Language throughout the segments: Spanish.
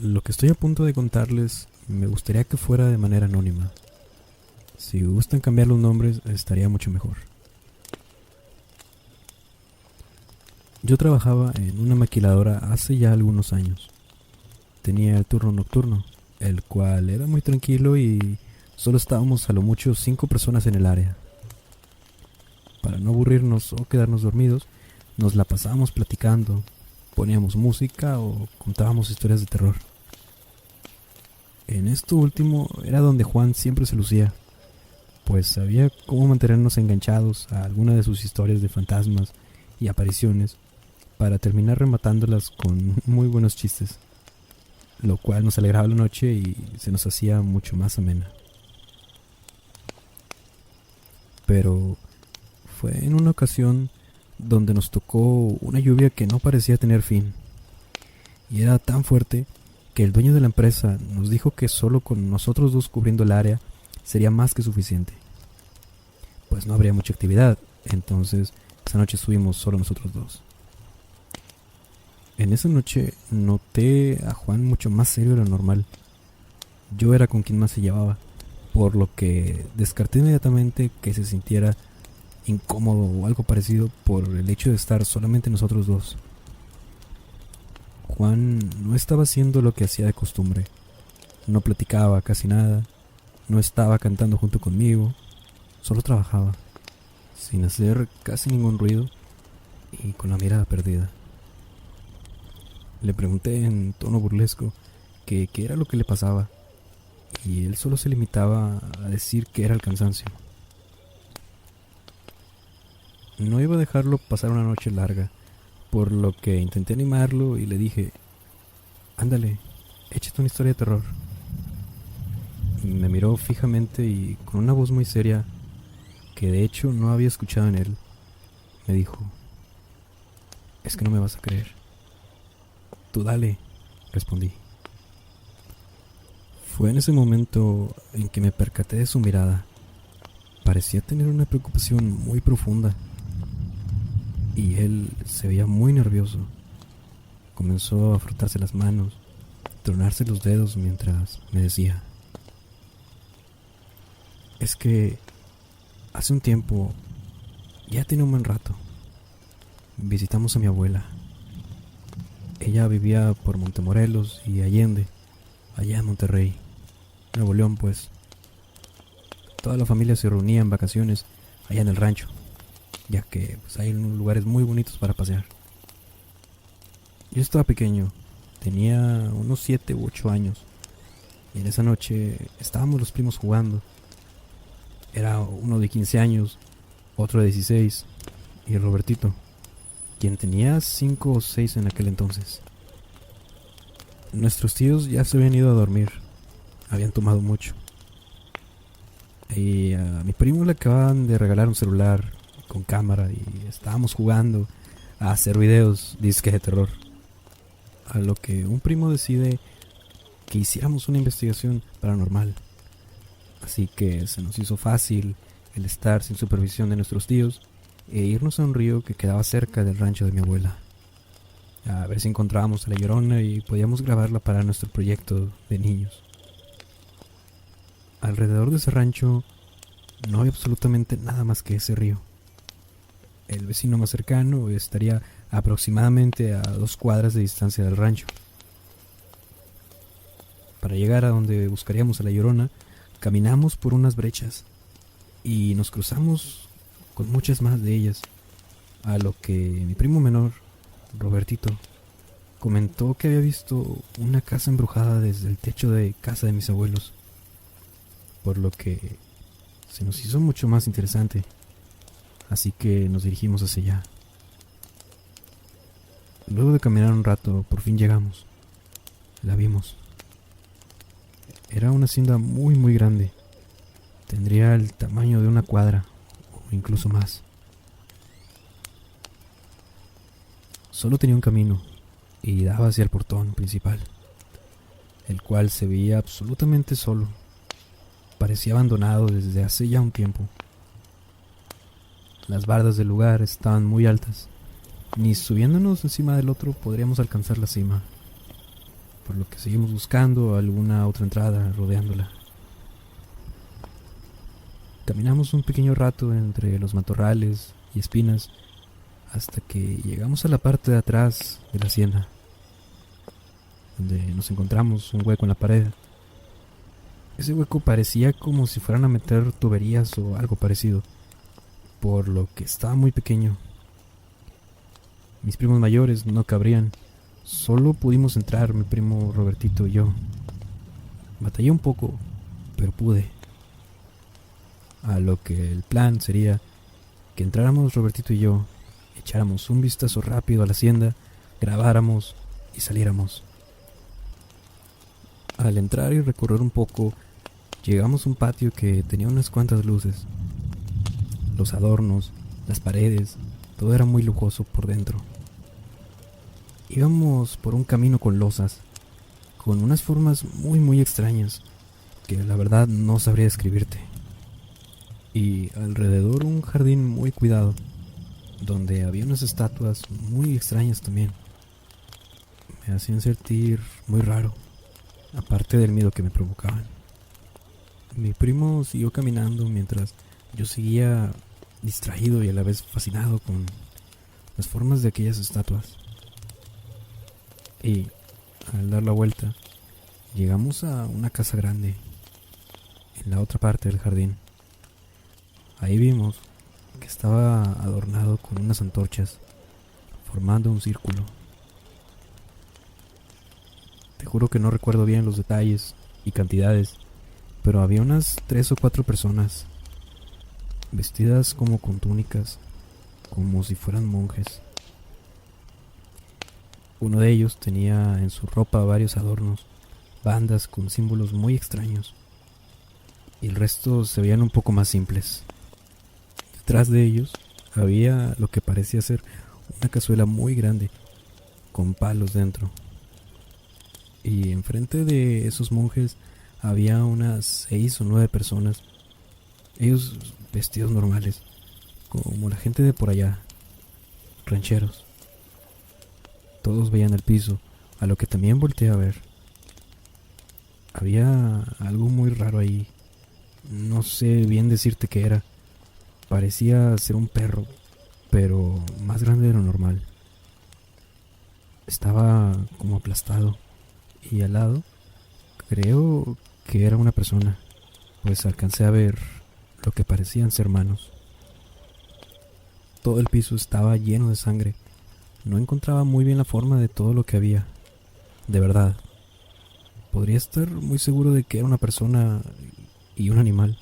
Lo que estoy a punto de contarles me gustaría que fuera de manera anónima. Si gustan cambiar los nombres, estaría mucho mejor. Yo trabajaba en una maquiladora hace ya algunos años. Tenía el turno nocturno, el cual era muy tranquilo y solo estábamos a lo mucho 5 personas en el área. Para no aburrirnos o quedarnos dormidos, nos la pasábamos platicando, poníamos música o contábamos historias de terror. En esto último era donde Juan siempre se lucía, pues sabía cómo mantenernos enganchados a alguna de sus historias de fantasmas y apariciones para terminar rematándolas con muy buenos chistes, lo cual nos alegraba la noche y se nos hacía mucho más amena. Pero fue en una ocasión donde nos tocó una lluvia que no parecía tener fin, y era tan fuerte que el dueño de la empresa nos dijo que solo con nosotros dos cubriendo el área sería más que suficiente, pues no habría mucha actividad. Entonces esa noche estuvimos solo nosotros dos. En esa noche noté a Juan mucho más serio de lo normal. Yo era con quien más se llevaba, por lo que descarté inmediatamente que se sintiera incómodo o algo parecido por el hecho de estar solamente nosotros dos. Juan no estaba haciendo lo que hacía de costumbre. No platicaba casi nada, no estaba cantando junto conmigo, solo trabajaba, sin hacer casi ningún ruido y con la mirada perdida. Le pregunté en tono burlesco qué era lo que le pasaba, y él solo se limitaba a decir que era el cansancio. No iba a dejarlo pasar una noche larga, por lo que intenté animarlo y le dije: ándale, échate una historia de terror. Me miró fijamente y con una voz muy seria, que de hecho no había escuchado en él, me dijo: es que no me vas a creer. Tú dale, respondí. Fue en ese momento en que me percaté de su mirada. Parecía tener una preocupación muy profunda, y él se veía muy nervioso. Comenzó a frotarse las manos, tronarse los dedos mientras me decía: es que hace un tiempo, ya tiene un buen rato, visitamos a mi abuela. Ella vivía por Montemorelos y Allende, allá en Monterrey, Nuevo León pues. Toda la familia se reunía en vacaciones allá en el rancho, ya que pues, hay lugares muy bonitos para pasear. Yo estaba pequeño, tenía unos 7 u 8 años, y en esa noche estábamos los primos jugando. Era uno de 15 años, otro de 16, y Robertito, quien tenía 5 o 6 en aquel entonces. Nuestros tíos ya se habían ido a dormir, habían tomado mucho, y a mi primo le acababan de regalar un celular con cámara y estábamos jugando a hacer videos disque de terror. A lo que un primo decide que hiciéramos una investigación paranormal. Así que se nos hizo fácil el estar sin supervisión de nuestros tíos e irnos a un río que quedaba cerca del rancho de mi abuela, a ver si encontrábamos a la Llorona y podíamos grabarla para nuestro proyecto de niños. Alrededor de ese rancho no había absolutamente nada más que ese río. El vecino más cercano estaría aproximadamente a 2 cuadras de distancia del rancho. Para llegar a donde buscaríamos a la Llorona, caminamos por unas brechas y nos cruzamos con muchas más de ellas, a lo que mi primo menor, Robertito, comentó que había visto una casa embrujada desde el techo de casa de mis abuelos, por lo que se nos hizo mucho más interesante, así que nos dirigimos hacia allá. Luego de caminar un rato, por fin llegamos. La vimos. Era una hacienda muy muy grande. Tendría el tamaño de una cuadra, o incluso más. Solo tenía un camino, y daba hacia el portón principal, el cual se veía absolutamente solo. Parecía abandonado desde hace ya un tiempo. Las bardas del lugar estaban muy altas. Ni subiéndonos encima del otro podríamos alcanzar la cima, por lo que seguimos buscando alguna otra entrada rodeándola. Caminamos un pequeño rato entre los matorrales y espinas hasta que llegamos a la parte de atrás de la hacienda, donde nos encontramos un hueco en la pared. Ese hueco parecía como si fueran a meter tuberías o algo parecido, por lo que estaba muy pequeño. Mis primos mayores no cabrían, solo pudimos entrar mi primo Robertito y yo. Batallé un poco, pero pude. A lo que el plan sería que entráramos Robertito y yo, echáramos un vistazo rápido a la hacienda, grabáramos y saliéramos. Al entrar y recorrer un poco, llegamos a un patio que tenía unas cuantas luces. Los adornos, las paredes, todo era muy lujoso por dentro. Íbamos por un camino con losas, con unas formas muy extrañas, que la verdad no sabría describirte. Y alrededor un jardín muy cuidado, donde había unas estatuas muy extrañas también. Me hacían sentir muy raro, aparte del miedo que me provocaban. Mi primo siguió caminando mientras yo seguía distraído y a la vez fascinado con las formas de aquellas estatuas. Y al dar la vuelta, llegamos a una casa grande en la otra parte del jardín. Ahí vimos que estaba adornado con unas antorchas, formando un círculo. Te juro que no recuerdo bien los detalles y cantidades, pero había unas 3 o 4 personas, vestidas como con túnicas, como si fueran monjes. Uno de ellos tenía en su ropa varios adornos, bandas con símbolos muy extraños, y el resto se veían un poco más simples. Detrás de ellos había lo que parecía ser una cazuela muy grande, con palos dentro. Y enfrente de esos monjes había unas 6 o 9 personas, ellos vestidos normales, como la gente de por allá, rancheros. Todos veían el piso, a lo que también volteé a ver. Había algo muy raro ahí, no sé bien decirte qué era. Parecía ser un perro, pero más grande de lo normal. Estaba como aplastado, y al lado creo que era una persona, pues alcancé a ver lo que parecían ser manos. Todo el piso estaba lleno de sangre. No encontraba muy bien la forma de todo lo que había. De verdad, podría estar muy seguro de que era una persona y un animal,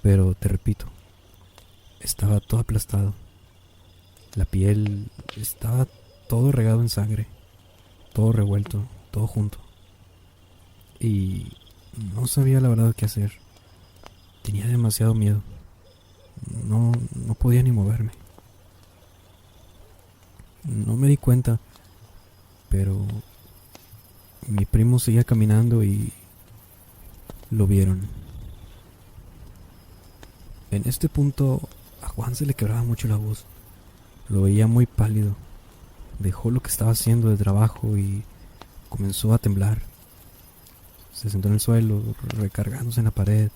pero te repito, estaba todo aplastado. La piel estaba todo regado en sangre, todo revuelto, todo junto. Y no sabía la verdad qué hacer. Tenía demasiado miedo. No podía ni moverme. No me di cuenta, pero mi primo seguía caminando y lo vieron. En este punto a Juan se le quebraba mucho la voz. Lo veía muy pálido. Dejó lo que estaba haciendo de trabajo y comenzó a temblar. Se sentó en el suelo, recargándose en la pared,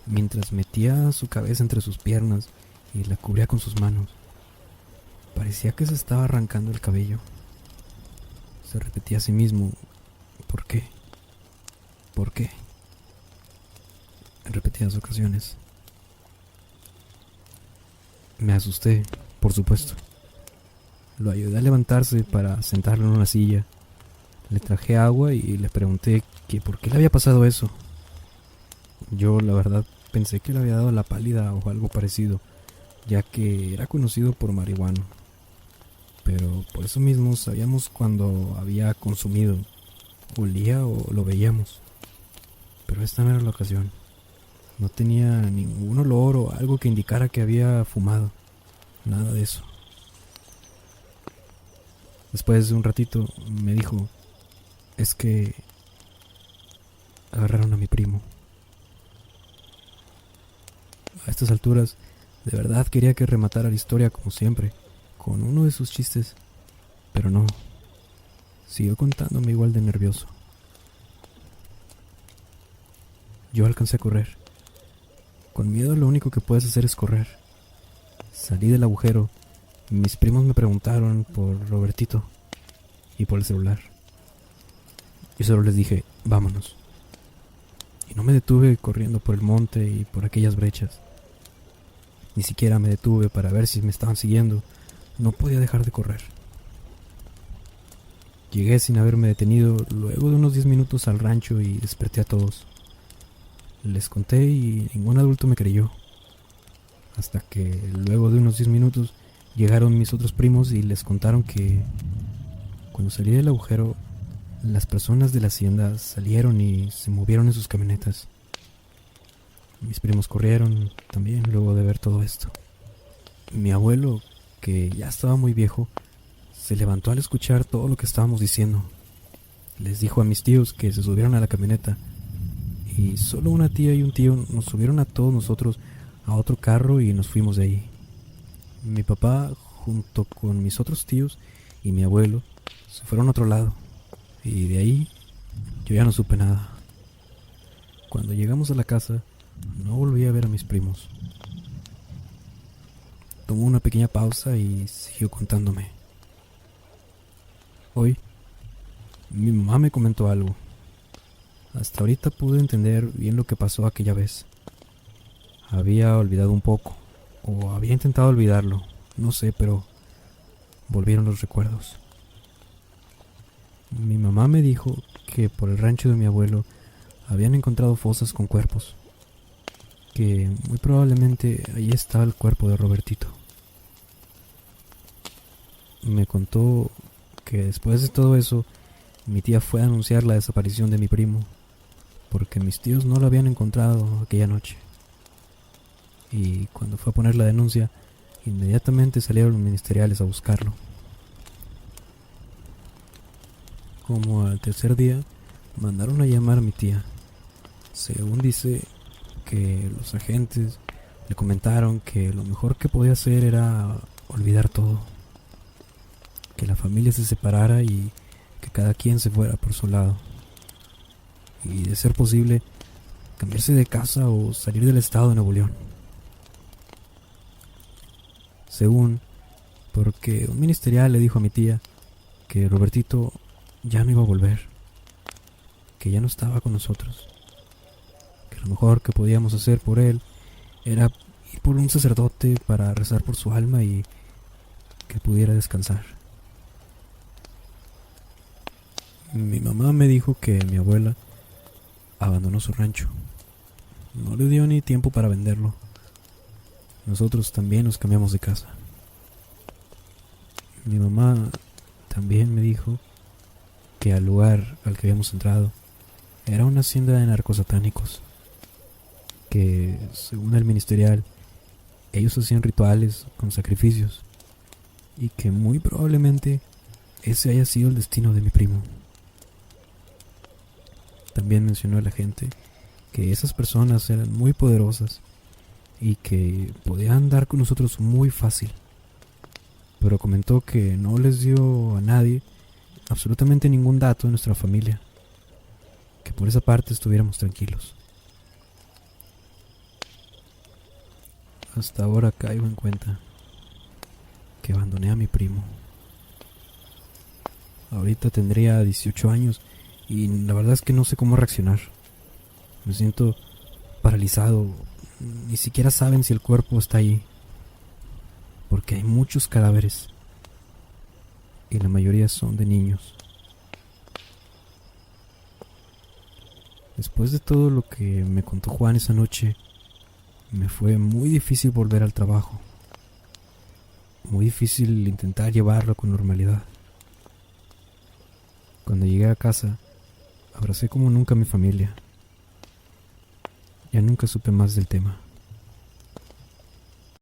mientras metía su cabeza entre sus piernas y la cubría con sus manos. Parecía que se estaba arrancando el cabello. Se repetía a sí mismo: ¿por qué? ¿Por qué? En repetidas ocasiones. Me asusté, por supuesto. Lo ayudé a levantarse para sentarlo en una silla. Le traje agua y le pregunté que por qué le había pasado eso. Yo, la verdad, pensé que le había dado la pálida o algo parecido, ya que era conocido por marihuano. Pero por eso mismo sabíamos cuando había consumido, olía o lo veíamos. Pero esta no era la ocasión. No tenía ningún olor o algo que indicara que había fumado. Nada de eso. Después de un ratito me dijo: es que agarraron a mi primo. A estas alturas, de verdad quería que rematara la historia como siempre, con uno de sus chistes, pero no. Siguió contándome igual de nervioso. yo alcancé a correr. Con miedo lo único que puedes hacer es correr. Salí del agujero y mis primos me preguntaron por Robertito y por el celular. Yo solo les dije, vámonos. Y no me detuve corriendo por el monte y por aquellas brechas. Ni siquiera me detuve para ver si me estaban siguiendo. No podía dejar de correr. Llegué sin haberme detenido luego de unos 10 minutos al rancho y desperté a todos. Les conté y ningún adulto me creyó. Hasta que luego de unos 10 minutos llegaron mis otros primos y les contaron que cuando salí del agujero, las personas de la hacienda salieron y se movieron en sus camionetas. Mis primos corrieron también luego de ver todo esto. Mi abuelo, que ya estaba muy viejo, se levantó al escuchar todo lo que estábamos diciendo. Les dijo a mis tíos que se subieran a la camioneta y solo una tía y un tío nos subieron a todos nosotros a otro carro y nos fuimos de ahí. Mi papá, junto con mis otros tíos y mi abuelo, se fueron a otro lado y de ahí yo ya no supe nada. Cuando llegamos a la casa, no volví a ver a mis primos. Tomó una pequeña pausa y siguió contándome. Hoy, mi mamá me comentó algo. Hasta ahorita pude entender bien lo que pasó aquella vez. Había olvidado un poco, o había intentado olvidarlo, no sé, pero volvieron los recuerdos. Mi mamá me dijo que por el rancho de mi abuelo habían encontrado fosas con cuerpos, que muy probablemente ahí estaba el cuerpo de Robertito. Me contó que después de todo eso, mi tía fue a anunciar la desaparición de mi primo, porque mis tíos no lo habían encontrado aquella noche. Y cuando fue a poner la denuncia, inmediatamente salieron los ministeriales a buscarlo. Como al tercer día, mandaron a llamar a mi tía. Según dice que los agentes le comentaron que lo mejor que podía hacer era olvidar todo, que la familia se separara y que cada quien se fuera por su lado, y de ser posible cambiarse de casa o salir del estado de Nuevo León. Según, porque un ministerial le dijo a mi tía que Robertito ya no iba a volver, que ya no estaba con nosotros, que lo mejor que podíamos hacer por él era ir por un sacerdote para rezar por su alma y que pudiera descansar. Mi mamá me dijo que mi abuela abandonó su rancho. No le dio ni tiempo para venderlo. Nosotros también nos cambiamos de casa. Mi mamá también me dijo que al lugar al que habíamos entrado era una hacienda de narcosatánicos, que según el ministerial ellos hacían rituales con sacrificios y que muy probablemente ese haya sido el destino de mi primo. También mencionó a la gente que esas personas eran muy poderosas y que podían dar con nosotros muy fácil, pero comentó que no les dio a nadie absolutamente ningún dato de nuestra familia, que por esa parte estuviéramos tranquilos. Hasta ahora caigo en cuenta que abandoné a mi primo. Ahorita tendría 18 años y la verdad es que no sé cómo reaccionar. Me siento paralizado. Ni siquiera saben si el cuerpo está ahí, porque hay muchos cadáveres y la mayoría son de niños. Después de todo lo que me contó Juan esa noche, me fue muy difícil volver al trabajo. Muy difícil intentar llevarlo con normalidad. Cuando llegué a casa, abracé como nunca a mi familia. Ya nunca supe más del tema.